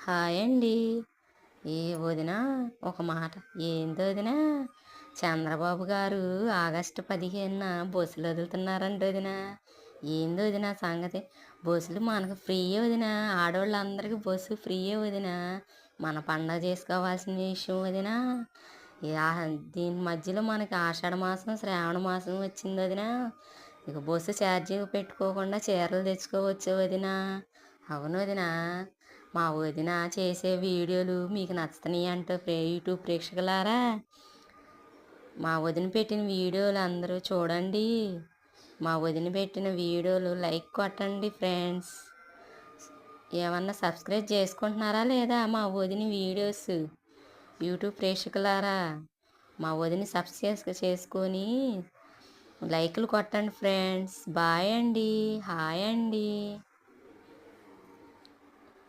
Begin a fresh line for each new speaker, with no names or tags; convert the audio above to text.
Hi అండి. ఏ వదిన ఒక మాట. ఏంది వదిన, చంద్రబాబు గారు ఆగస్టు 15న బస్సులు వదులుతున్నారంట వదిన. ఏంది వదిన సంగతి? బస్సులు మనకు ఫ్రీ వదిన. ఆడవాళ్ళందరికీ బస్సు ఫ్రీ వదిన. మన పండగ చేసుకోవాల్సిన విషయం వదిన. దీని మధ్యలో మనకి ఆషాఢ మాసం శ్రావణ మాసం వచ్చింది వదిన. ఇక బస్సు ఛార్జీ పెట్టుకోకుండా చీరలు తెచ్చుకోవచ్చు వదిన. అవును వదిన. మా వదిన చేసే వీడియోలు మీకు నచ్చుతున్నాయి అంటూ యూట్యూబ్ ప్రేక్షకులారా, మా వదిన పెట్టిన వీడియోలు అందరూ చూడండి. మా వదిన పెట్టిన వీడియోలు లైక్ కొట్టండి ఫ్రెండ్స్. ఏమన్నా సబ్స్క్రైబ్ చేసుకుంటున్నారా లేదా మా వదిన వీడియోస్? యూట్యూబ్ ప్రేక్షకులారా, మా వదిన సబ్స్క్రైబ్ చేసుకొని లైకులు కొట్టండి ఫ్రెండ్స్. బాయ్ అండి. హాయ్ అండి.